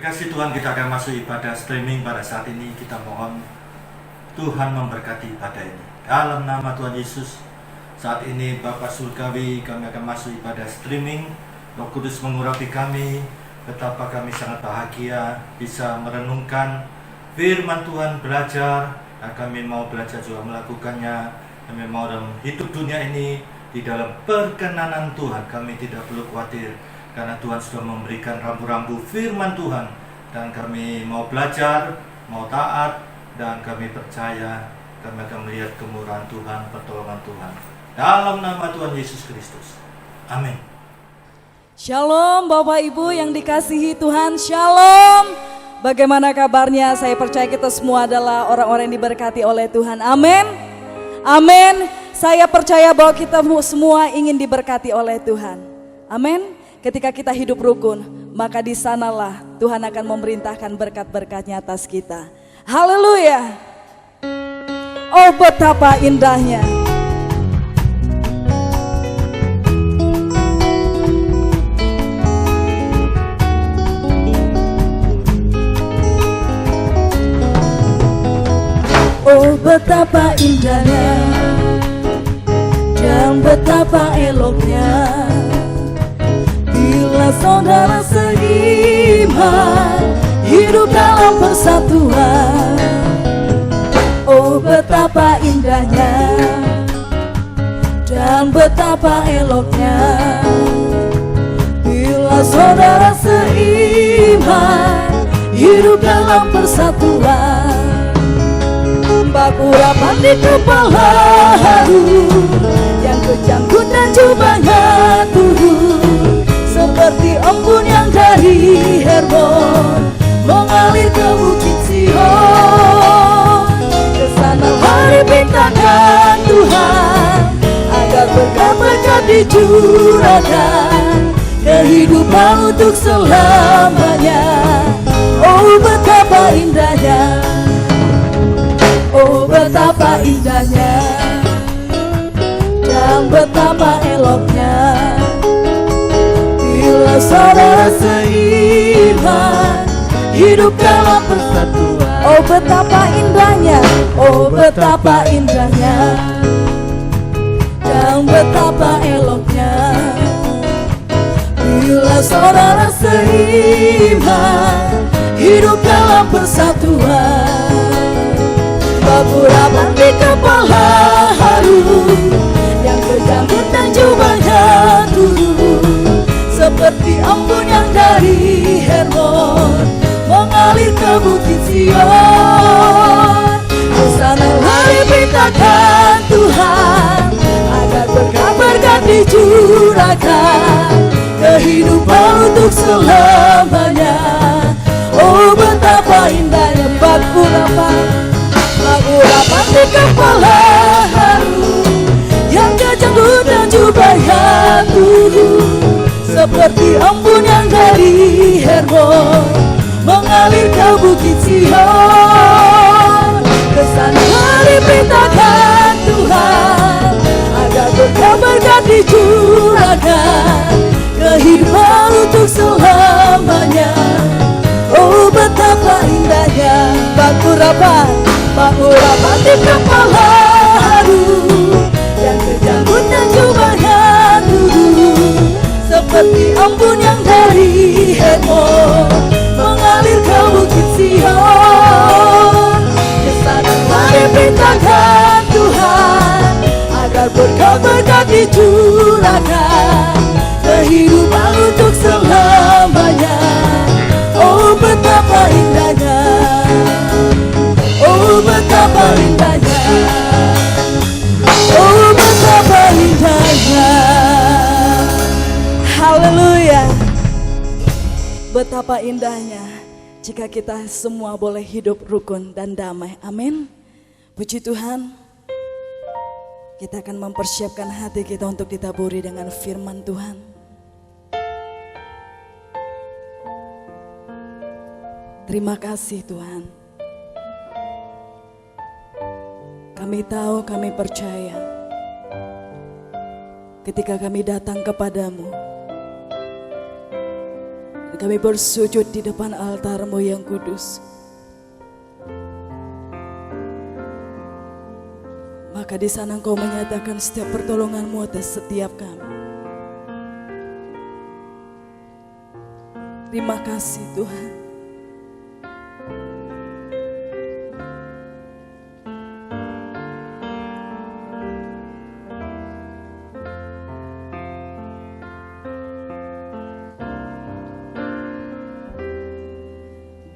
Kasih Tuhan, kita akan masuk ibadah streaming pada saat ini. Kita mohon Tuhan memberkati ibadah ini. Dalam nama Tuhan Yesus, saat ini Bapa Surgawi, kami akan masuk ibadah streaming. Roh Kudus mengurapi kami. Betapa kami sangat bahagia bisa merenungkan firman Tuhan, belajar. Dan kami mau belajar juga melakukannya. Kami mau dalam hidup dunia ini di dalam perkenanan Tuhan. Kami tidak perlu khawatir, karena Tuhan sudah memberikan rambu-rambu firman Tuhan. Dan kami mau belajar, mau taat, dan kami percaya kami akan melihat kemurahan Tuhan, pertolongan Tuhan. Dalam nama Tuhan Yesus Kristus. Amin. Shalom Bapak Ibu yang dikasihi Tuhan, shalom. Bagaimana kabarnya? Saya percaya kita semua adalah orang-orang yang diberkati oleh Tuhan. Amin. Amin. Saya percaya bahwa kita semua ingin diberkati oleh Tuhan. Amin. Ketika kita hidup rukun, maka di sanalah Tuhan akan memerintahkan berkat-berkat-Nya atas kita. Haleluya. Oh, betapa indahnya. Oh, betapa indahnya dan betapa eloknya bila saudara seiman hidup dalam persatuan. Oh, betapa indahnya dan betapa eloknya bila saudara seiman hidup dalam persatuan. Baku rapat di kepala harum, yang kejanggut dan jubahnya turun seperti embun yang dari Hermon mengalir ke bukit Sion. Kesana mari pintakan Tuhan agar berkat-berkat dicurahkan, kehidupan untuk selamanya. Oh, betapa indahnya. Oh, betapa indahnya dan betapa eloknya bila saudara seiman hidup dalam persatuan. Oh, betapa indahnya. Oh, betapa indahnya dan betapa eloknya bila saudara seiman hidup dalam persatuan. Baku rapat di kepala harum, yang kejanggut dan jubahnya turun seperti embun yang dari Hermon mengalir ke bukit Sion. Kesana lari perintahkan Tuhan agar berkat-berkat dicurahkan, kehidupan untuk selamanya. Oh, betapa indahnya. Baku rapat di kepala harum, yang kejanggut dan jubahnya turun seperti embun yang dari Hermon mengalir ke bukit Sion. Kesana mari perintahkan Tuhan agar berkat-berkat dicurahkan, kehidupan untuk selamanya. Oh, betapa indahnya. Baku rapat di kepala harum, yang kejanggut dan jubahnya turun seperti embun yang dari Hermon mengalir ke bukit Sion. Kesana mari perintahkan Tuhan agar berkat-berkat dicurahkan, kehidupan untuk selamanya. Oh, betapa indahnya. Oh, betapa indahnya. Oh, betapa indahnya. Haleluya. Betapa indahnya jika kita semua boleh hidup rukun dan damai. Amin. Puji Tuhan. Kita akan mempersiapkan hati kita untuk ditaburi dengan firman Tuhan. Terima kasih Tuhan. Kami tahu, kami percaya ketika kami datang kepadamu, kami bersujud di depan altar-Mu yang kudus. Maka di sana Engkau menyatakan setiap pertolongan-Mu atas setiap kami. Terima kasih Tuhan.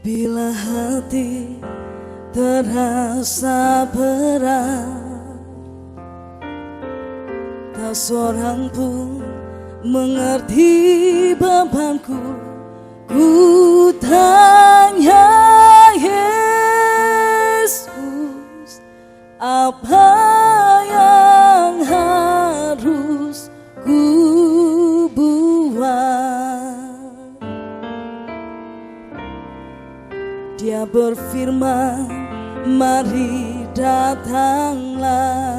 Bila hati terasa berat, tak seorang pun mengerti bebanku. Ku tanya Yesus, apa yang harus ku buat? Dia berfirman, mari datanglah.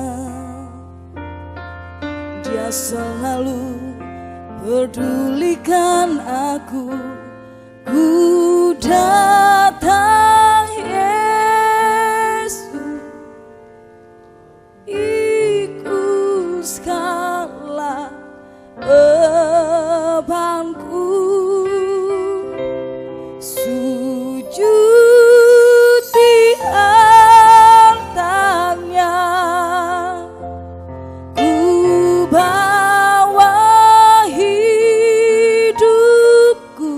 Dia selalu pedulikan aku. Ku datang Yesus, ikhlaskanlah bebanku. Sujud di altarnya, ku bawa hidupku.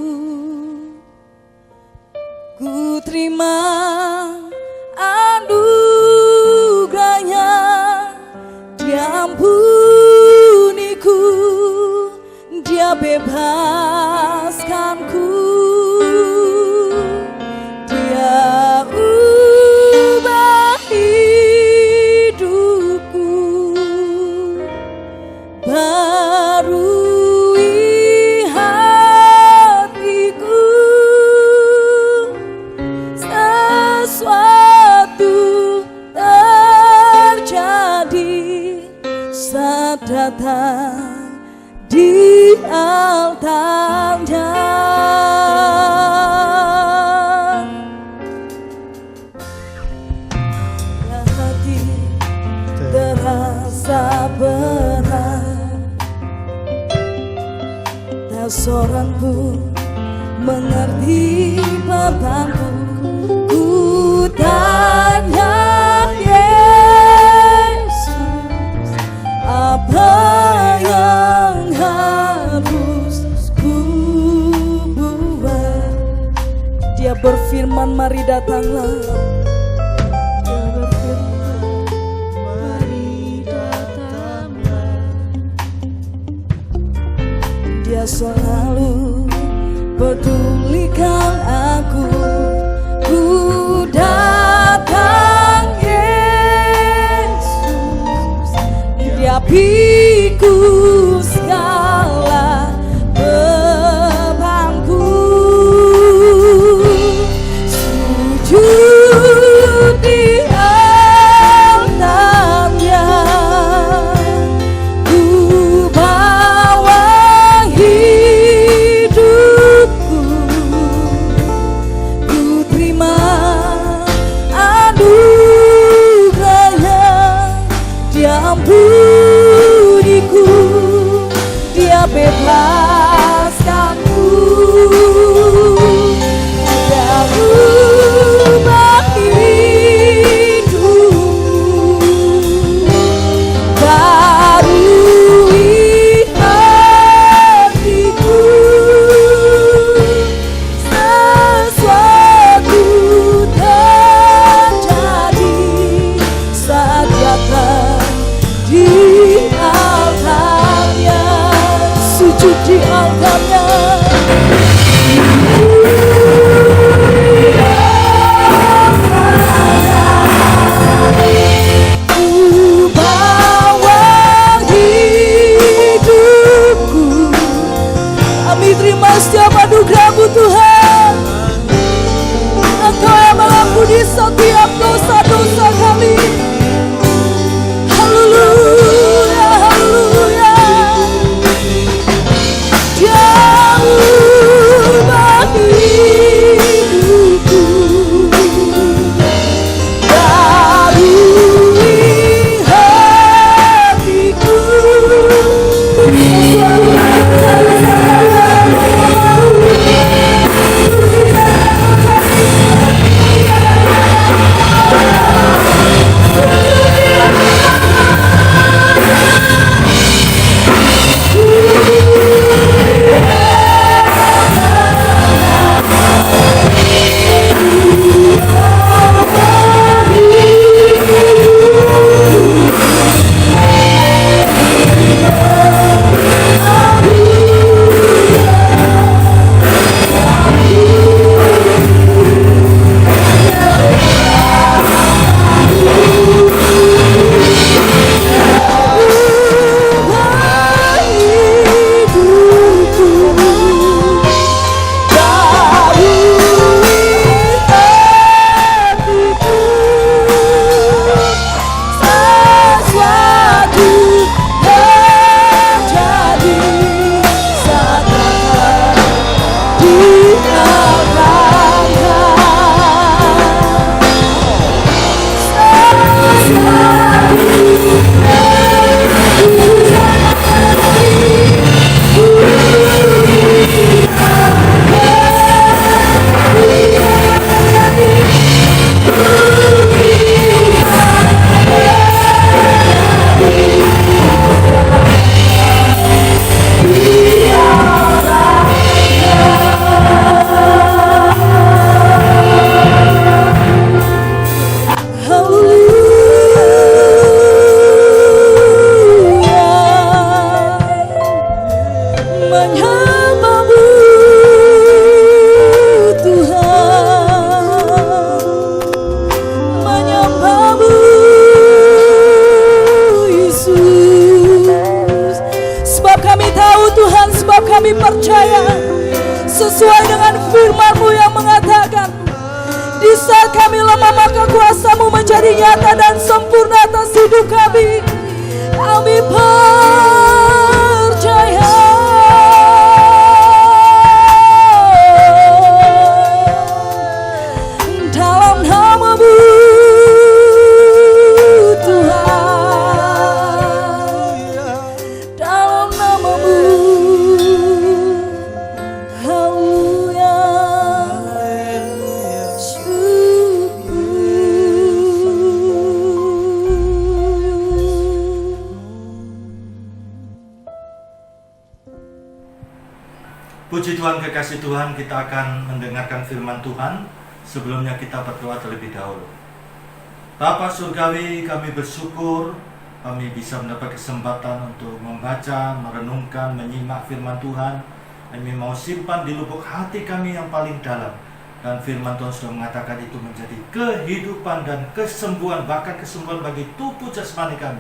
Ku terima anugerahnya, Dia ampuniku, Dia bebaskanku, Dia ubah hidupku, barui hatiku. Sesuatu terjadi saat datang di altarnya. Hati terasa berat, tak seorang pun mengerti bebanku. Ku tanya Yesus, apa yang harus ku buat? Dia berfirman, mari datanglah. Dia berfirman, mari datanglah. Dia selalu pedulikan aku. Ku datang Yesus, Dia pikul segala bebanku. Sujud di altarnya, ku bawa hidupku. Ku terima anugerahnya, Dia ampuniku, Dia bebaskanku, Dia ubah hidupku, barui hatiku. Sesuatu terjadi saat datang di altarnya. Sujud di altarnya. Ku bawa hidupku. Kami terima setiap anugerah-Mu Tuhan. Engkau yang mengampuni setiap dosa-dosa kami. Haleluya, haleluya. Dia ubah percaya sesuai dengan firman-Mu yang mengatakan, di saat kami lemah maka kuasa-Mu menjadi nyata dan sempurna atas hidup kami. Kami percaya. Dalam nama-Mu Tuhan, dalam nama-Mu, haleluya, Puji Tuhan, kekasih Tuhan, kita akan mendengarkan firman Tuhan. Sebelumnya kita berdoa terlebih dahulu. Bapa Surgawi, kami bersyukur kami bisa mendapat kesempatan untuk membaca, merenungkan, menyimak firman Tuhan. Kami mau simpan di lubuk hati kami yang paling dalam. Dan firman Tuhan sudah mengatakan itu menjadi kehidupan dan kesembuhan, bahkan kesembuhan bagi tubuh jasmani kami.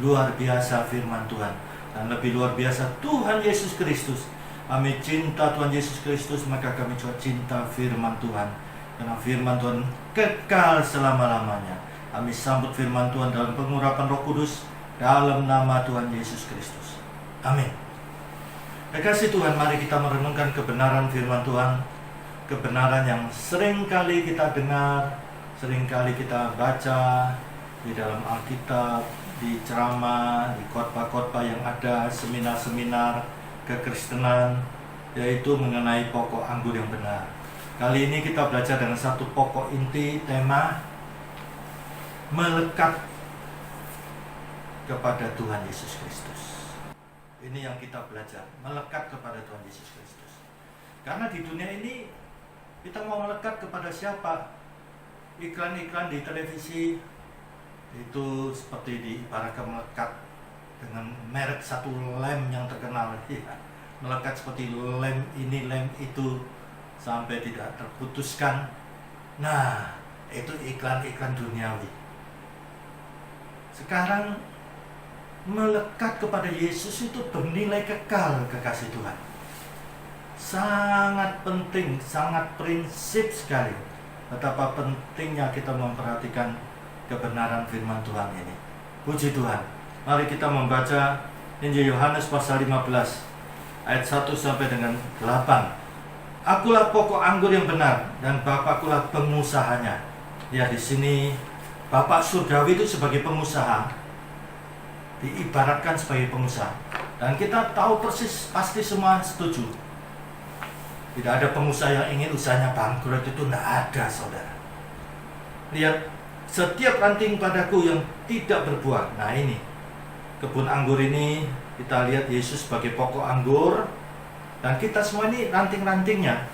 Luar biasa firman Tuhan. Dan lebih luar biasa Tuhan Yesus Kristus. Kami cinta Tuhan Yesus Kristus, maka kami juga cinta firman Tuhan. Karena firman Tuhan kekal selama-lamanya. Kami sambut firman Tuhan dalam pengurapan Roh Kudus, dalam nama Tuhan Yesus Kristus. Amin. Kekasih Tuhan, mari kita merenungkan kebenaran firman Tuhan. Kebenaran yang sering kali kita dengar, sering kali kita baca di dalam Alkitab, di ceramah, di khotbah-khotbah yang ada, seminar-seminar kekristenan, yaitu mengenai pokok anggur yang benar. Kali ini kita belajar dengan satu pokok inti, tema melekat kepada Tuhan Yesus Kristus. Ini yang kita belajar, melekat kepada Tuhan Yesus Kristus. Karena di dunia ini kita mau melekat kepada siapa? Iklan-iklan di televisi itu seperti diibaratkan melekat dengan merek satu lem yang terkenal, ya. Melekat seperti lem ini, lem itu, sampai tidak terputuskan. Nah, itu iklan-iklan duniawi. Sekarang melekat kepada Yesus itu bernilai kekal, kekasih Tuhan. Sangat penting, sangat prinsip sekali. Betapa pentingnya kita memperhatikan kebenaran firman Tuhan ini. Puji Tuhan. Mari kita membaca Injil Yohanes pasal 15 ayat 1 sampai dengan 8. Akulah pokok anggur yang benar dan Bapakkulah pengusahanya. Ya, di sini Bapak Surgawi itu sebagai pengusaha, diibaratkan sebagai pengusaha. Dan kita tahu persis, pasti semua setuju. Tidak ada pengusaha yang ingin usahanya bangkrut, itu tidak ada, saudara. Lihat, setiap ranting padaku yang tidak berbuah. Nah ini, kebun anggur ini, kita lihat Yesus sebagai pokok anggur. Dan kita semua ini ranting-rantingnya.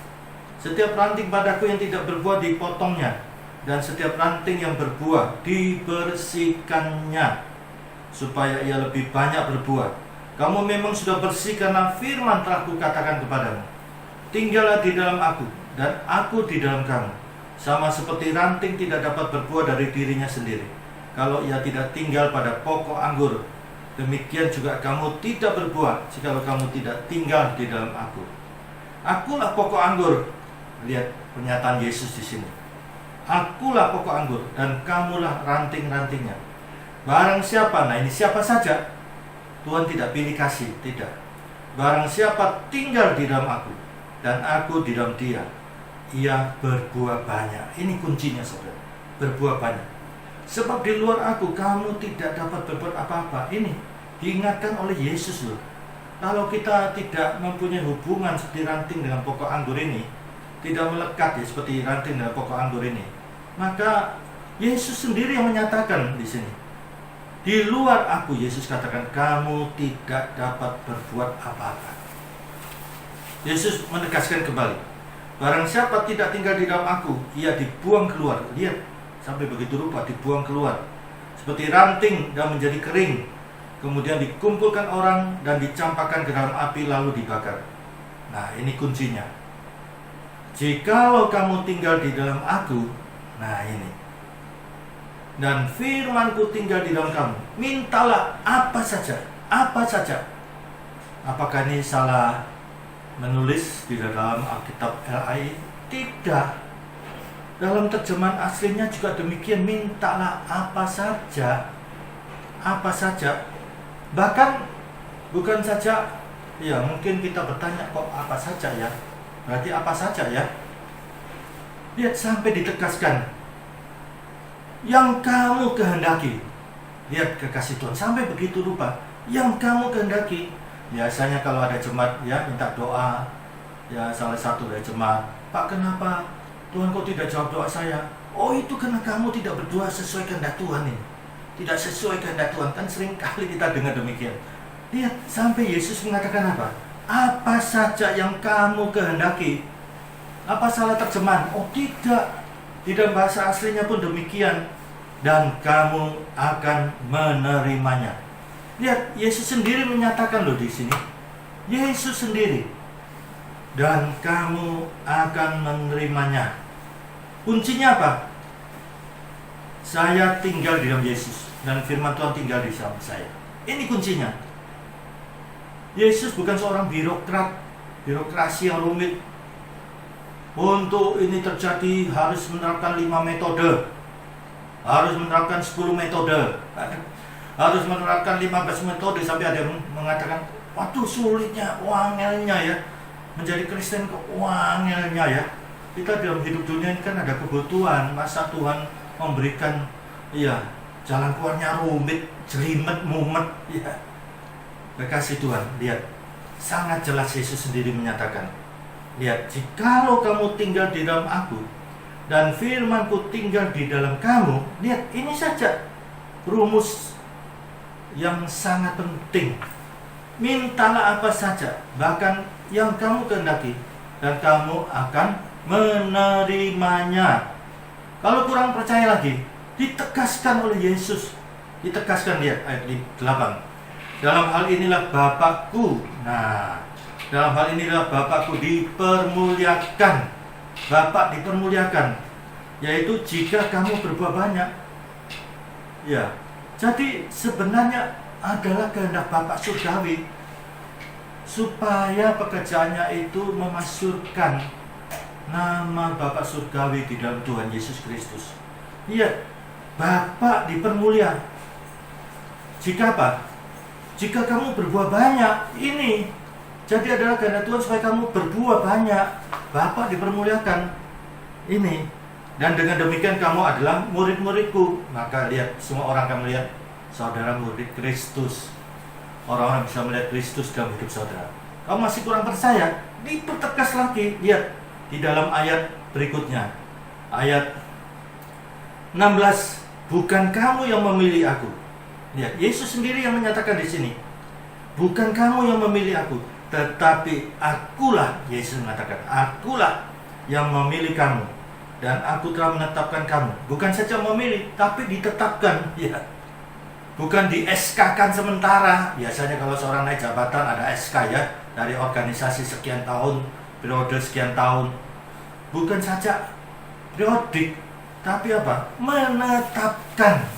Setiap ranting padaku yang tidak berbuah dipotongnya, dan setiap ranting yang berbuah dibersihkannya, supaya ia lebih banyak berbuah. Kamu memang sudah bersih karena firman telah kukatakan kepadamu. Tinggallah di dalam aku, dan aku di dalam kamu. Sama seperti ranting tidak dapat berbuah dari dirinya sendiri, kalau ia tidak tinggal pada pokok anggur. Demikian juga kamu tidak berbuah jikalau kamu tidak tinggal di dalam aku. Akulah pokok anggur. Lihat pernyataan Yesus di sini. Akulah pokok anggur dan kamulah ranting-rantingnya. Barang siapa, nah ini siapa saja. Tuhan tidak pilih kasih, tidak. Barang siapa tinggal di dalam aku dan aku di dalam dia, ia berbuah banyak. Ini kuncinya, saudara. Berbuah banyak. Sebab di luar aku kamu tidak dapat berbuat apa-apa. Ini diingatkan oleh Yesus loh. Kalau kita tidak mempunyai hubungan seperti ranting dengan pokok anggur ini, tidak melekat ya seperti ranting dengan pokok anggur ini, maka Yesus sendiri yang menyatakan di sini. Di luar aku, Yesus katakan, kamu tidak dapat berbuat apa-apa. Yesus menegaskan kembali, barang siapa tidak tinggal di dalam aku, ia dibuang keluar. Lihat, sampai begitu rupa dibuang keluar seperti ranting dan menjadi kering, kemudian dikumpulkan orang dan dicampakkan ke dalam api lalu dibakar. Nah ini kuncinya. Jikalau kamu tinggal di dalam aku, nah ini, dan firmanku tinggal di dalam kamu, mintalah apa saja. Apakah ini salah menulis di dalam Alkitab LAI? Tidak. Dalam terjemahan aslinya juga demikian, mintalah apa saja. Apa saja. Bahkan bukan saja, ya mungkin kita bertanya kok apa saja ya? Berarti apa saja ya? Lihat sampai ditegaskan. Yang kamu kehendaki. Lihat kekasih Tuhan sampai begitu rupa. Yang kamu kehendaki. Biasanya kalau ada jemaat ya minta doa, ya salah satu dari jemaat, Pak kenapa Tuhan kok tidak jawab doa saya? Oh itu karena kamu tidak berdoa sesuai kehendak Tuhan ini. Tidak sesuai kehendak Tuhan. Kan sering kali kita dengar demikian. Lihat sampai Yesus mengatakan apa? Apa saja yang kamu kehendaki. Apa salah terjemahan? Oh tidak. Di dalam bahasa aslinya pun demikian. Dan kamu akan menerimanya. Lihat, Yesus sendiri menyatakan loh di sini. Yesus sendiri. Dan kamu akan menerimanya. Kuncinya apa? Saya tinggal di dalam Yesus dan firman Tuhan tinggal di dalam saya. Ini kuncinya. Yesus bukan seorang birokrat, birokrasi yang rumit. Untuk ini terjadi harus menerapkan 5 metode, harus menerapkan 10 metode, harus menerapkan 15 metode. Sampai ada yang mengatakan, waduh sulitnya, wangelnya ya, menjadi Kristen kok wangelnya ya. Kita dalam hidup dunia ini kan ada kebutuhan. Masa Tuhan memberikan ya jalan keluarnya rumit, jelimet, mumet ya. Kekasih Tuhan, lihat sangat jelas Yesus sendiri menyatakan, lihat, jikalau kamu tinggal di dalam aku dan firman-Ku tinggal di dalam kamu. Lihat, ini saja rumus yang sangat penting. Mintalah apa saja, bahkan yang kamu kehendaki, dan kamu akan menerimanya. Kalau kurang percaya lagi, ditegaskan oleh Yesus. Ditegaskan, lihat ayat 8. Dalam hal inilah Bapakku. Nah, dalam hal inilah Bapakku dipermuliakan. Bapak dipermuliakan, yaitu jika kamu berbuat banyak. Ya, jadi sebenarnya adalah kehendak Bapak surgawi supaya pekerjaannya itu memasyurkan nama Bapak surgawi di dalam Tuhan Yesus Kristus. Iya, Bapak dipermulia. Jika apa? Jika kamu berbuat banyak, ini jadi adalah kehendak Tuhan supaya kamu berbuat banyak. Bapak dipermuliakan. Ini. Dan dengan demikian kamu adalah murid-muridku. Maka lihat, semua orang akan melihat saudara murid Kristus. Orang-orang bisa melihat Kristus dalam hidup saudara. Kamu masih kurang percaya? Dipertegas lagi. Lihat di dalam ayat berikutnya. Ayat 16. Bukan kamu yang memilih aku. Lihat, Yesus sendiri yang menyatakan di sini. Bukan kamu yang memilih aku, tetapi akulah, Yesus mengatakan, akulah yang memilih kamu, dan aku telah menetapkan kamu. Bukan saja memilih, tapi ditetapkan, ya. Bukan di SK-kan sementara. Biasanya kalau seorang naik jabatan ada SK ya, dari organisasi sekian tahun, periode sekian tahun. Bukan saja periodik, tapi apa? Menetapkan.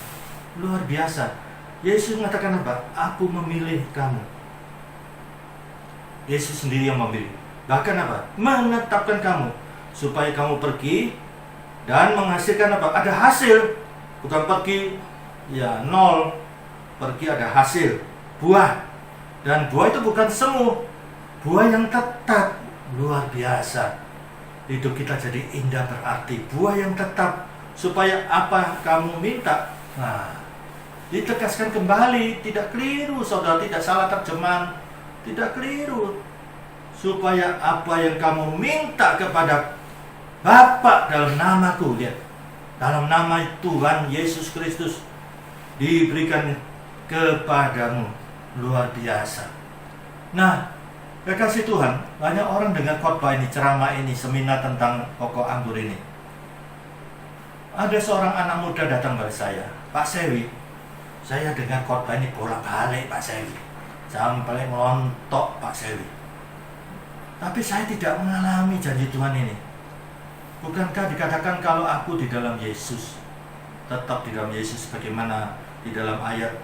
Luar biasa. Yesus mengatakan apa? Aku memilih kamu. Yesus sendiri yang memilih. Bahkan apa? Menetapkan kamu supaya kamu pergi dan menghasilkan apa? Ada hasil. Bukan pergi ya nol. Pergi ada hasil, buah. Dan buah itu bukan semu. Buah yang tetap. Luar biasa. Hidup kita jadi indah berarti. Buah yang tetap. Supaya apa kamu minta? Nah, ditegaskan kembali, tidak keliru saudara, tidak salah terjemahan, tidak keliru. Supaya apa yang kamu minta kepada Bapa dalam namaku, lihat, dalam nama Tuhan Yesus Kristus diberikan kepadamu. Luar biasa. Nah, kekasih Tuhan, banyak orang dengar khotbah ini, ceramah ini, seminar tentang pokok anggur ini. Ada seorang anak muda datang kepada saya, Pak Sewi, saya dengar khotbah ini bolak-balik Pak Sewi, sampai ngelontok Pak Sewi. Tapi saya tidak mengalami janji Tuhan ini. Bukankah dikatakan kalau aku di dalam Yesus, tetap di dalam Yesus, bagaimana di dalam ayat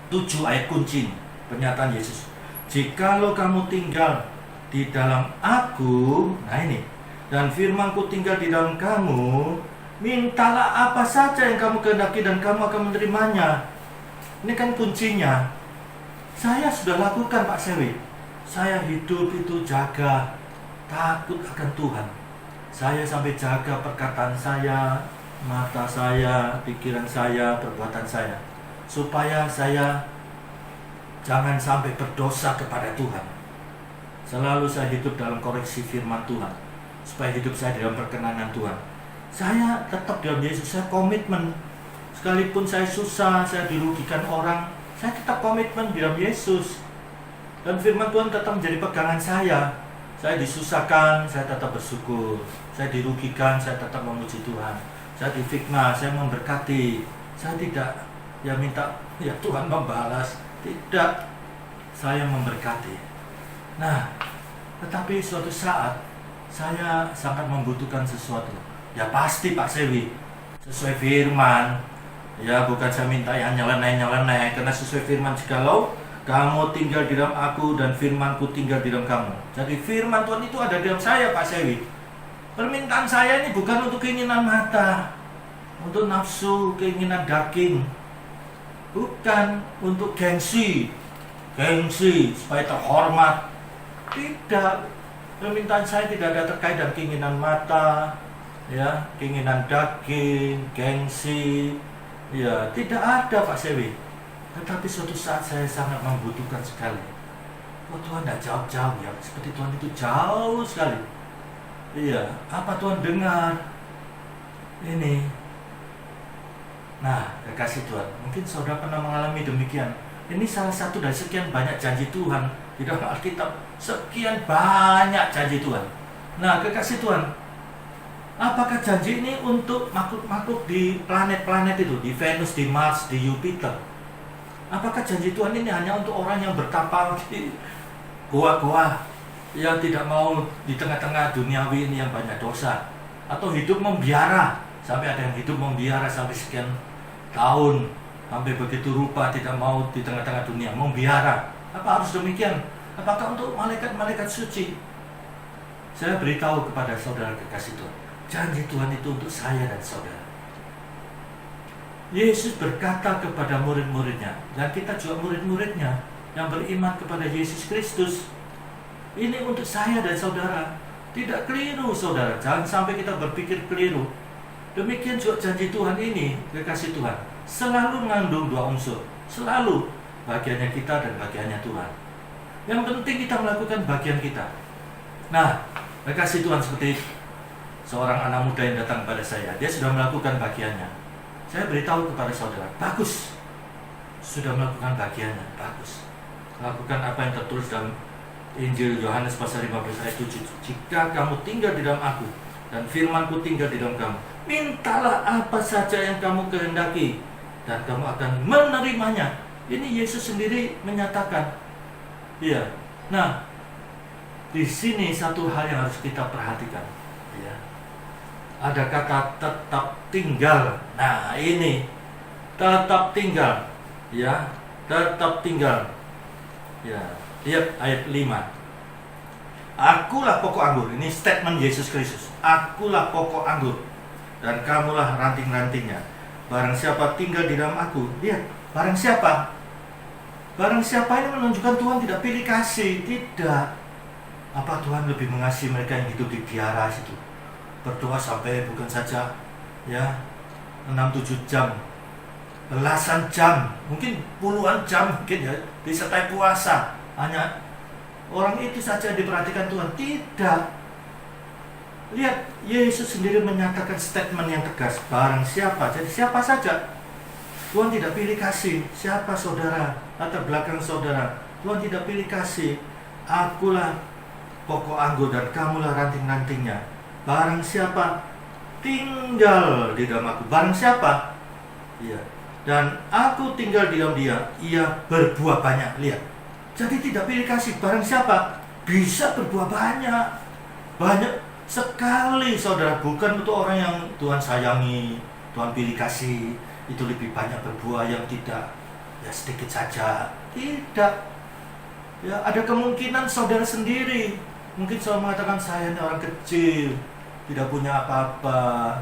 7 ayat kunci ini, pernyataan Yesus. Jikalau kamu tinggal di dalam aku, nah ini, dan firman-Ku tinggal di dalam kamu, mintalah apa saja yang kamu kehendaki dan kamu akan menerimanya. Ini kan kuncinya. Saya sudah lakukan, Pak Sewi. Saya hidup itu jaga, takut akan Tuhan. Saya sampai jaga perkataan saya, mata saya, pikiran saya, perbuatan saya, supaya saya jangan sampai berdosa kepada Tuhan. Selalu saya hidup dalam koreksi firman Tuhan, supaya hidup saya dalam perkenanan Tuhan. Saya tetap dalam Yesus, saya komitmen. Sekalipun saya susah, saya dirugikan orang, saya tetap komitmen dalam Yesus. Dan firman Tuhan tetap menjadi pegangan saya. Saya disusahkan, saya tetap bersyukur. Saya dirugikan, saya tetap memuji Tuhan. Saya difitnah, saya memberkati. Saya tidak minta Tuhan membalas. Tidak, saya memberkati. Nah, tetapi suatu saat saya sangat membutuhkan sesuatu. Ya pasti Pak Sewi, sesuai firman. Ya bukan saya minta yang nyeleneh-nyeleneh, karena sesuai firman, jikalau kamu tinggal di dalam aku dan firman-Ku tinggal di dalam kamu. Jadi firman Tuhan itu ada di dalam saya, Pak Sewi. Permintaan saya ini bukan untuk keinginan mata, untuk nafsu, keinginan daging. Bukan untuk gengsi supaya terhormat. Tidak. Permintaan saya tidak ada terkait dengan keinginan mata, ya, keinginan daging, gengsi. Ya, tidak ada, Pak Sewi. Tetapi suatu saat saya sangat membutuhkan sekali. Oh, Tuhan tidak jauh-jauh ya. Seperti Tuhan itu jauh sekali. Iya, apa Tuhan dengar? Ini. Nah, kekasih Tuhan, mungkin saudara pernah mengalami demikian. Ini salah satu dari sekian banyak janji Tuhan di dalam Alkitab. Sekian banyak janji Tuhan. Nah, kekasih Tuhan, apakah janji ini untuk makhluk-makhluk di planet-planet itu, di Venus, di Mars, di Jupiter? Apakah janji Tuhan ini hanya untuk orang yang bertapal di goa-goa, yang tidak mau di tengah-tengah duniawi ini yang banyak dosa? Atau hidup membiara, sampai ada yang hidup membiara sampai sekian tahun, sampai begitu rupa tidak mau di tengah-tengah dunia, membiara? Apa harus demikian? Apakah untuk malaikat-malaikat suci? Saya beritahu kepada saudara kekasih Tuhan, janji Tuhan itu untuk saya dan saudara. Yesus berkata kepada murid-muridnya, dan kita juga murid-muridnya yang beriman kepada Yesus Kristus. Ini untuk saya dan saudara. Tidak keliru saudara, jangan sampai kita berpikir keliru. Demikian juga janji Tuhan ini, kekasih Tuhan, selalu mengandung dua unsur. Selalu, bagiannya kita dan bagiannya Tuhan. Yang penting kita melakukan bagian kita. Nah, kekasih Tuhan, seperti seorang anak muda yang datang pada saya, dia sudah melakukan bagiannya. Saya beritahu kepada saudara, bagus, sudah melakukan bagiannya, bagus. Lakukan apa yang tertulis dalam Injil Yohanes pasal 15 ayat 7. Jika kamu tinggal di dalam aku dan firman-Ku tinggal di dalam kamu, mintalah apa saja yang kamu kehendaki dan kamu akan menerimanya. Ini Yesus sendiri menyatakan. Iya. Nah, di sini satu hal yang harus kita perhatikan. Ya. Ada kata tetap tinggal. Nah, ini tetap tinggal. Ya, tetap tinggal. Ya, lihat ayat 5. Akulah pokok anggur. Ini statement Yesus Kristus. Akulah pokok anggur dan kamulah ranting-rantingnya. Barang siapa tinggal di dalam aku. Lihat, barang siapa? Barang siapa ini menunjukkan Tuhan tidak pilih kasih. Tidak. Apa Tuhan lebih mengasihi mereka yang hidup di biara situ? Berdoa sampai bukan saja ya 6-7 jam, belasan jam, mungkin puluhan jam, mungkin ya, disertai puasa. Hanya orang itu saja diperhatikan Tuhan. Tidak. Lihat, Yesus sendiri menyatakan statement yang tegas. Barang siapa, jadi siapa saja. Tuhan tidak pilih kasih. Siapa saudara, latar belakang saudara. Tuhan tidak pilih kasih. Akulah pokok anggur dan kamulah ranting-rantingnya. Barang siapa tinggal di dalam aku. Barang siapa? Iya. Dan aku tinggal di dalam dia, ia berbuah banyak. Lihat. Jadi tidak pilih kasih. Barang siapa? Bisa berbuah banyak. Banyak sekali saudara. Bukan untuk orang yang Tuhan sayangi, Tuhan pilih kasih, itu lebih banyak berbuah, yang tidak ya sedikit saja. Tidak. Ya, ada kemungkinan saudara sendiri Mungkin selalu mengatakan saya ini orang kecil, tidak punya apa-apa.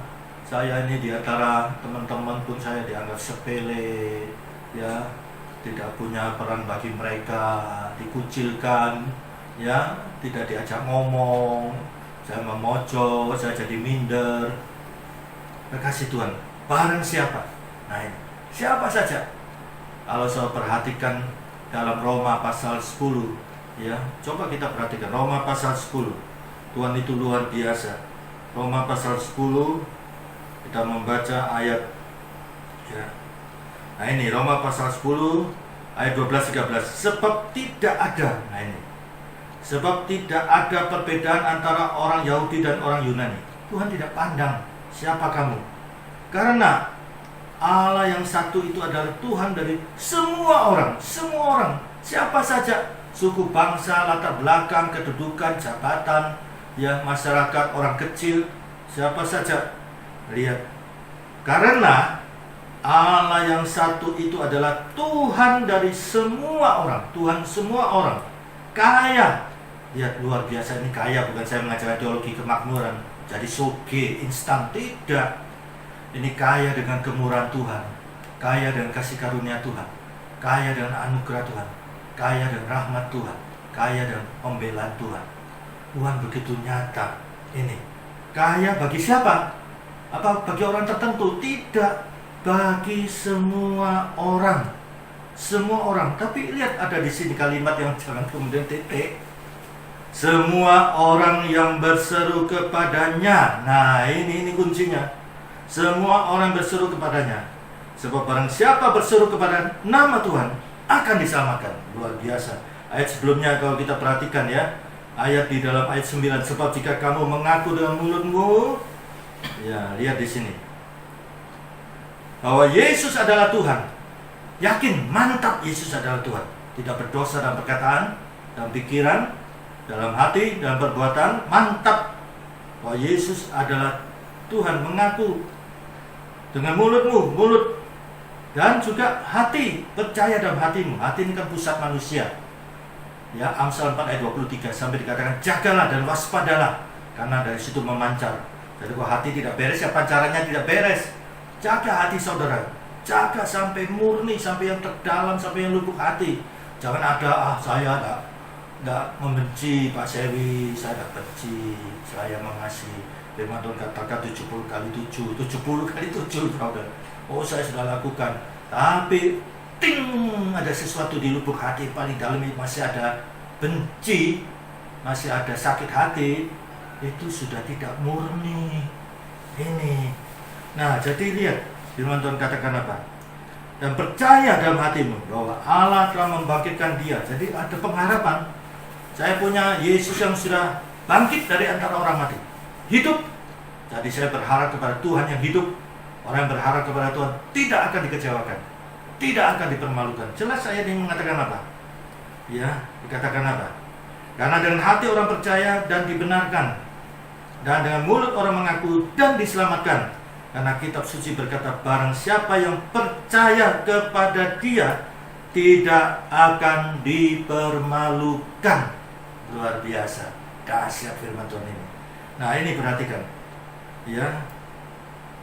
Saya ini di antara teman-teman pun saya dianggap sepele, ya, tidak punya peran bagi mereka, dikucilkan, ya, tidak diajak ngomong, saya memojok, saya jadi minder. Kasih Tuhan, barang siapa? Nah ini, siapa saja? Kalau saya perhatikan dalam Roma pasal 10, ya, coba kita perhatikan Roma pasal 10. Tuhan itu luar biasa. Roma pasal 10, kita membaca ayat, ya. Nah ini Roma pasal 10 ayat 12-13. Sebab tidak ada, nah ini, sebab tidak ada perbedaan antara orang Yahudi dan orang Yunani. Tuhan tidak pandang siapa kamu, karena Allah yang satu itu adalah Tuhan dari semua orang, siapa saja, suku, bangsa, latar belakang, kedudukan, jabatan, ya, masyarakat, orang kecil, siapa saja. Lihat, karena Allah yang satu itu adalah Tuhan dari semua orang, Tuhan semua orang, kaya. Lihat, luar biasa, ini kaya, bukan saya mengajar teologi kemakmuran, jadi soge, instan, tidak. Ini kaya dengan kemurahan Tuhan, kaya dengan kasih karunia Tuhan, kaya dengan anugerah Tuhan, kaya dengan rahmat Tuhan, kaya dengan pembelaan Tuhan. Tuhan begitu nyata. Ini kaya bagi siapa? Apa bagi orang tertentu? Tidak, bagi semua orang. Semua orang. Tapi lihat, ada di sini kalimat yang jangan kemudian titik. Semua orang yang berseru kepadanya. Nah ini kuncinya. Semua orang berseru kepadanya. Sebab barang siapa berseru kepada nama Tuhan akan diselamatkan. Luar biasa. Ayat sebelumnya kalau kita perhatikan, ya, ayat di dalam ayat 9. Sebab jika kamu mengaku dengan mulutmu, ya, lihat di sini, bahwa Yesus adalah Tuhan. Yakin, mantap, Yesus adalah Tuhan. Tidak berdosa dalam perkataan, dalam pikiran, dalam hati, dalam perbuatan. Mantap bahwa Yesus adalah Tuhan. Mengaku dengan mulutmu, mulut, dan juga hati, percaya dalam hatimu. Hati ini kan pusat manusia, ya. Amsal 4 ayat 23 sampai dikatakan jagalah dan waspadalah, karena dari situ memancar. Jadi kalau hati tidak beres, ya pancarannya tidak beres. Jaga hati saudara, jaga sampai murni, sampai yang terdalam, sampai yang lubuk hati. Jangan ada, saya tidak membenci Pak Sewi, saya tidak benci, saya mengasihi. Firman Tuhan katakan 70 kali 7, 70 kali 7, saudara. Oh, saya sudah lakukan. Tapi ting, ada sesuatu di lubuk hati paling dalam, masih ada benci, masih ada sakit hati. Itu sudah tidak murni. Ini. Nah, jadi lihat, firman Tuhan katakan apa? Dan percaya dalam hatimu bahwa Allah telah membangkitkan dia. Jadi ada pengharapan. Saya punya Yesus yang sudah bangkit dari antara orang mati, hidup. Jadi saya berharap kepada Tuhan yang hidup. Orang yang berharap kepada Tuhan tidak akan dikecewakan, tidak akan dipermalukan. Jelas saya ini mengatakan apa? Ya, dikatakan apa? Karena dengan hati orang percaya dan dibenarkan, dan dengan mulut orang mengaku dan diselamatkan. Karena kitab suci berkata, barang siapa yang percaya kepada dia tidak akan dipermalukan. Luar biasa, dahsyat firman Tuhan ini. Nah ini perhatikan, ya,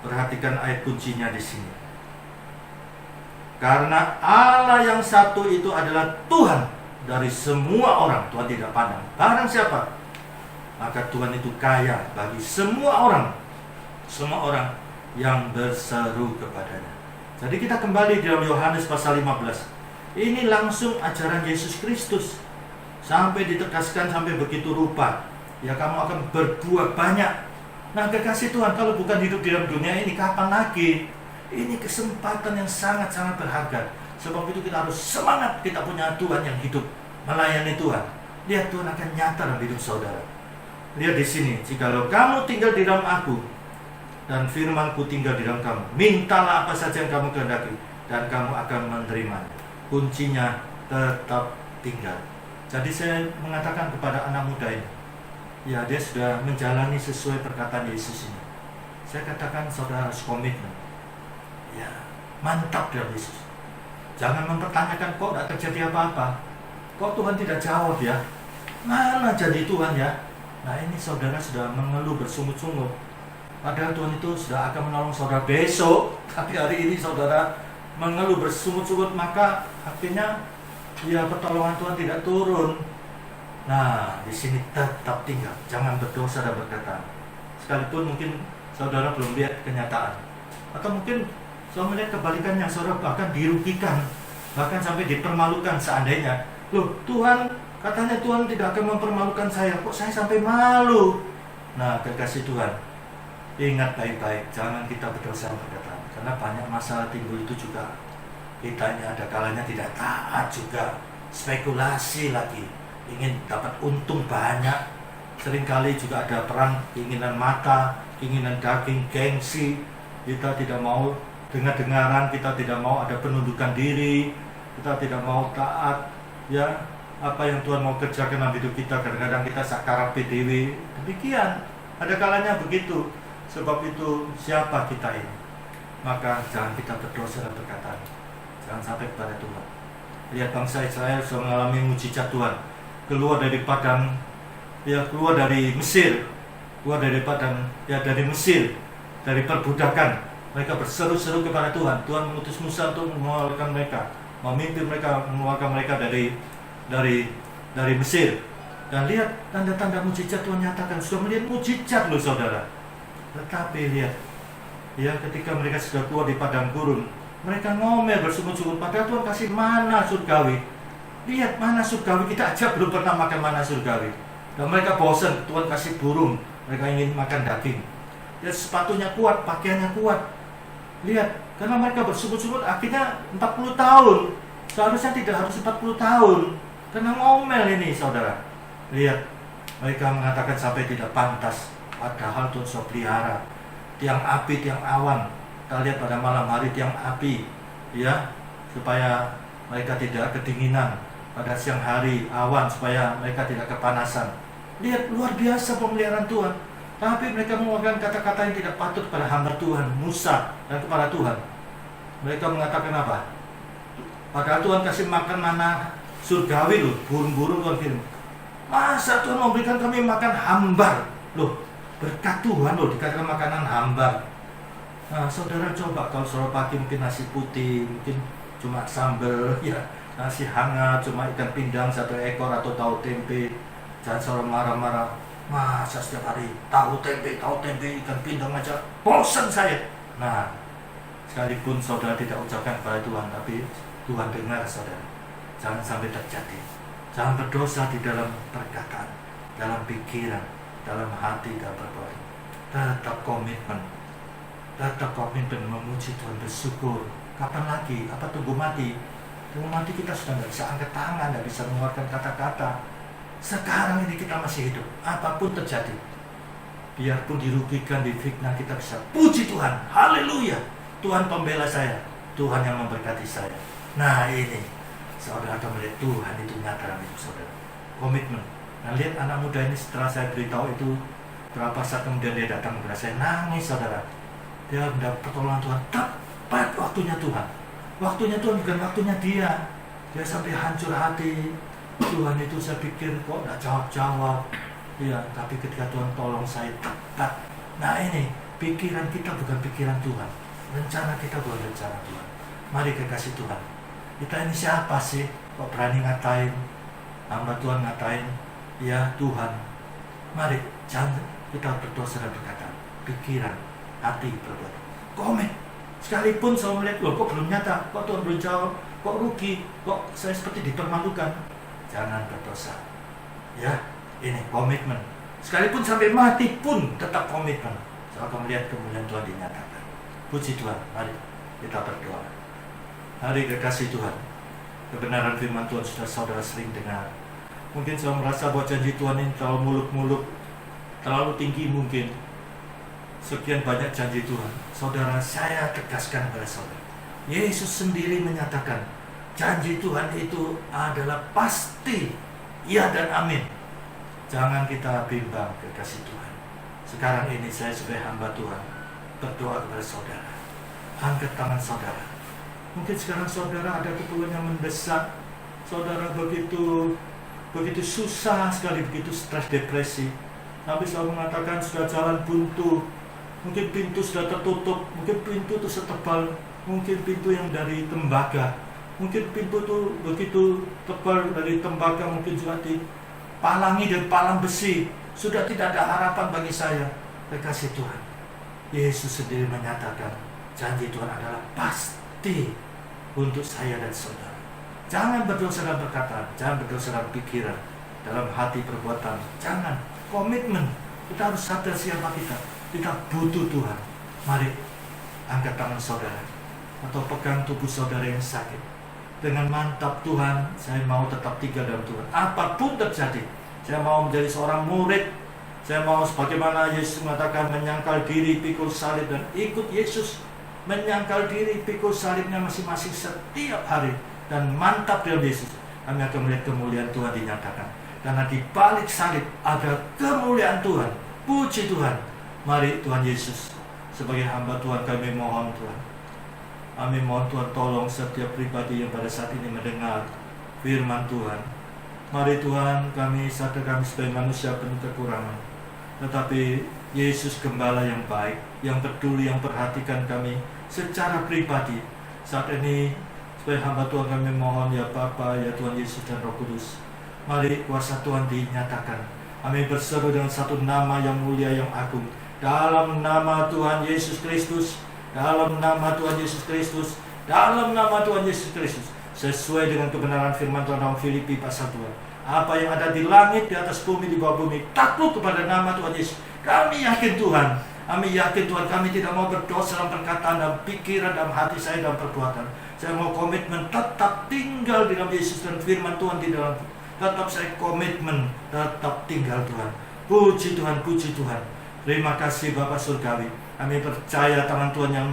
perhatikan ayat kuncinya di sini. Karena Allah yang satu itu adalah Tuhan dari semua orang. Tuhan tidak pandang barang siapa, maka Tuhan itu kaya bagi semua orang. Semua orang yang berseru kepadanya. Jadi kita kembali dalam Yohanes pasal 15. Ini langsung ajaran Yesus Kristus, sampai ditegaskan sampai begitu rupa. Ya, kamu akan berbuah banyak. Nah, kekasih Tuhan, kalau bukan hidup di dalam dunia ini, kapan lagi? Ini kesempatan yang sangat-sangat berharga. Sebab itu kita harus semangat. Kita punya Tuhan yang hidup, melayani Tuhan. Lihat, Tuhan akan nyata dalam hidup saudara. Lihat di sini, jikalau kamu tinggal di dalam aku dan firman-Ku tinggal di dalam kamu, mintalah apa saja yang kamu kehendaki dan kamu akan menerima. Kuncinya tetap tinggal. Jadi saya mengatakan kepada anak muda ini, ya, dia sudah menjalani sesuai perkataan Yesus ini. Saya katakan saudara harus komitmen. Ya, mantap dalam Yesus. Jangan mempertanyakan kok tidak terjadi apa-apa, kok Tuhan tidak jawab ya. Mana janji Tuhan ya? Nah ini saudara sudah mengeluh bersungut-sungut. Padahal Tuhan itu sudah akan menolong saudara besok. Tapi hari ini saudara mengeluh bersungut-sungut, maka akhirnya ya pertolongan Tuhan tidak turun. Nah di sini tetap tinggal, jangan berdosa dan berkata. Sekalipun mungkin saudara belum lihat kenyataan, atau mungkin saudara melihat kebalikannya, saudara bahkan dirugikan, bahkan sampai dipermalukan. Seandainya, loh Tuhan katanya Tuhan tidak akan mempermalukan saya, kok saya sampai malu. Nah kekasih Tuhan, ingat baik-baik, jangan kita berdosa berkata, karena banyak masalah timbul itu juga. Kita ini ada kalanya tidak taat juga, spekulasi lagi, ingin dapat untung banyak. Seringkali juga ada perang keinginan mata, keinginan daging, gengsi. Kita tidak mau dengar-dengaran, kita tidak mau ada penundukan diri, kita tidak mau taat, ya apa yang Tuhan mau kerjakan dalam hidup kita. Kadang-kadang kita sakarap PDW, demikian. Ada kalanya begitu. Sebab itu siapa kita ini? Maka jangan kita berdosa dan berkata, jangan sampai kepada Tuhan. Lihat bangsa Israel sudah mengalami mujizat Tuhan, keluar dari padang, ya keluar dari Mesir, keluar dari padang, ya dari Mesir, dari perbudakan. Mereka berseru-seru kepada Tuhan. Tuhan mengutus Musa untuk mengeluarkan mereka, memimpin mereka, mengeluarkan mereka dari Mesir. Dan lihat tanda-tanda mujizat Tuhan nyatakan. Sudah melihat mujizat loh saudara. Tetapi lihat, ya ketika mereka sudah keluar di padang gurun, mereka ngomel bersungut-sungut, padahal Tuhan kasih mana surgawi. Lihat mana surgawi, kita aja belum pernah makan mana surgawi. Dan mereka bosan, Tuhan kasih burung, mereka ingin makan daging. Ya sepatunya kuat, pakaiannya kuat. Lihat, karena mereka bersungut-sungut akhirnya 40 tahun. Seharusnya tidak harus 40 tahun. Karena ngomel ini saudara. Lihat, mereka mengatakan sampai tidak pantas, padahal Tuhan sudah pelihara tiang api, tiang awan. Kita lihat pada malam hari tiang api, ya, supaya mereka tidak kedinginan. Pada siang hari awan supaya mereka tidak kepanasan. Lihat luar biasa pemeliharaan Tuhan. Tapi mereka mengeluarkan kata-kata yang tidak patut pada hamba Tuhan Musa dan kepada Tuhan. Mereka mengatakan apa? Padahal Tuhan kasih makan mana surgawi loh, burung-burung Tuhan kirim. Masa Tuhan memberikan kami makan hambar loh? Berkat Tuhan loh dikatakan makanan hambar. Nah saudara coba, kalau saudara pagi mungkin nasi putih, mungkin cuma sambal, ya nasi hangat, cuma ikan pindang 1 ekor atau tahu tempe. Jangan saudara marah-marah, masa setiap hari tahu tempe, ikan pindang aja, bosan saya. Nah sekalipun saudara tidak ucapkan kepada Tuhan, tapi Tuhan dengar saudara. Jangan sampai terjadi. Jangan berdosa di dalam perkataan, dalam pikiran, dalam hati dan perbuatan. Tetap komitmen memuji Tuhan, bersyukur. Kapan lagi? Apa tunggu mati? Tunggu mati kita sudah nggak bisa angkat tangan, nggak bisa mengeluarkan kata-kata. Sekarang ini kita masih hidup, apapun terjadi, biarpun dirugikan, difitnah, kita bisa puji Tuhan. Haleluya, Tuhan pembela saya, Tuhan yang memberkati saya. Nah ini, saudara akan melihat Tuhan itu nyata dalam hidup saudara. Komitmen. Nah lihat anak muda ini, setelah saya beritahu itu, berapa saat kemudian dia datang kepada saya, nangis saudara. Dia mendapat pertolongan Tuhan, tepat waktunya Tuhan. Waktunya Tuhan bukan waktunya dia. Dia sampai hancur hati. Tuhan itu saya pikir kok gak jawab-jawab. Ya, tapi ketika Tuhan tolong saya tepat. Nah ini, pikiran kita bukan pikiran Tuhan. Rencana kita bukan rencana Tuhan. Mari kekasih Tuhan. Kita ini siapa sih? Kok berani ngatain? Hamba Tuhan ngatain? Ya Tuhan. Mari, jangan kita berdosa dan berkata. Pikiran, hati, perbuatan. Komen. Sekalipun saya melihat, loh kok belum nyata, kok Tuhan belum jawab, kok rugi, kok saya seperti dipermalukan. Jangan berdosa. Ya, ini komitmen. Sekalipun sampai mati pun tetap komitmen. Saya akan melihat kemuliaan Tuhan dinyatakan. Puji Tuhan, mari kita berdoa. Hari kekasih Tuhan, kebenaran firman Tuhan sudah saudara sering dengar. Mungkin saya merasa bahwa janji Tuhan ini terlalu muluk-muluk, terlalu tinggi mungkin. Sekian banyak janji Tuhan. Saudara, saya tegaskan kepada saudara, Yesus sendiri menyatakan janji Tuhan itu adalah pasti, ya dan amin. Jangan kita bimbang kekasih Tuhan. Sekarang ini saya sebagai hamba Tuhan berdoa kepada saudara. Angkat tangan saudara. Mungkin sekarang saudara ada keperluan yang mendesak. Saudara begitu begitu susah sekali, begitu stres, depresi. Nabi selalu mengatakan sudah jalan buntu, mungkin pintu sudah tertutup, mungkin pintu itu setebal, mungkin pintu yang dari tembaga, mungkin pintu itu begitu tebal dari tembaga, mungkin juga dipalangi dan palang besi. Sudah tidak ada harapan bagi saya. Kekasih Tuhan, Yesus sendiri menyatakan janji Tuhan adalah pasti untuk saya dan saudara. Jangan berdosa dalam perkataan, jangan berdosa dalam pikiran, dalam hati, perbuatan. Jangan, komitmen. Kita harus sadar siapa kita. Kita butuh Tuhan. Mari angkat tangan saudara atau pegang tubuh saudara yang sakit. Dengan mantap, Tuhan, saya mau tetap tinggal dalam Tuhan. Apapun terjadi, saya mau menjadi seorang murid. Saya mau sebagaimana Yesus mengatakan, menyangkal diri, pikul salib, dan ikut Yesus. Menyangkal diri, pikul salibnya masing-masing setiap hari, dan mantap dalam Yesus. Kami akan melihat kemuliaan Tuhan dinyatakan. Karena di balik salib ada kemuliaan Tuhan. Puji Tuhan. Mari Tuhan Yesus, sebagai hamba Tuhan kami mohon Tuhan. Kami mohon Tuhan, tolong setiap pribadi yang pada saat ini mendengar firman Tuhan. Mari Tuhan, kami sadar kami sebagai manusia penuh kekurangan. Tetapi Yesus Gembala yang baik, yang peduli, yang perhatikan kami secara pribadi. Saat ini sebagai hamba Tuhan kami mohon ya Bapa, ya Tuhan Yesus dan Roh Kudus. Mari kuasa Tuhan dinyatakan. Kami berseru dengan satu nama yang mulia, yang agung. Dalam nama Tuhan Yesus Kristus, dalam nama Tuhan Yesus Kristus, dalam nama Tuhan Yesus Kristus. Sesuai dengan kebenaran firman Tuhan dalam Filipi pasal 2. Apa yang ada di langit, di atas bumi, di bawah bumi, takluk kepada nama Tuhan Yesus. Kami yakin Tuhan, kami yakin Tuhan, kami tidak mau berdosa dalam perkataan, dalam pikiran, dalam hati saya, dalam perbuatan. Saya mau komitmen tetap tinggal di dalam Yesus dan firman Tuhan di dalam. Tetap saya komitmen, tetap tinggal Tuhan. Puji Tuhan, puji Tuhan. Terima kasih Bapa Surgawi. Kami percaya tangan Tuhan yang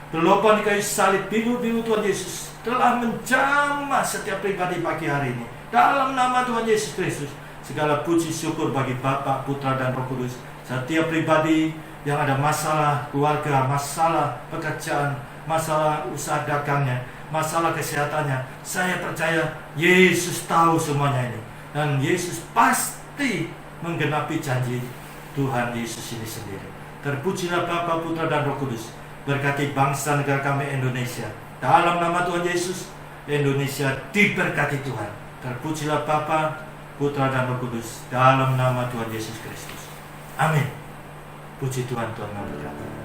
berlubang di kayu salib, biru-biru Tuhan Yesus telah menjamah setiap pribadi pagi hari ini. Dalam nama Tuhan Yesus Kristus, segala puji syukur bagi Bapa, Putra, dan Roh Kudus. Setiap pribadi yang ada masalah keluarga, masalah pekerjaan, masalah usaha dagangnya, masalah kesehatannya, saya percaya Yesus tahu semuanya ini. Dan Yesus pasti menggenapi janji Tuhan Yesus ini sendiri. Terpujilah Bapa, Putra, dan Roh Kudus. Berkati bangsa negara kami Indonesia. Dalam nama Tuhan Yesus, Indonesia diberkati Tuhan. Terpujilah Bapa, Putra, dan Roh Kudus. Dalam nama Tuhan Yesus Kristus. Amin. Puji Tuhan, Tuhan memberkati.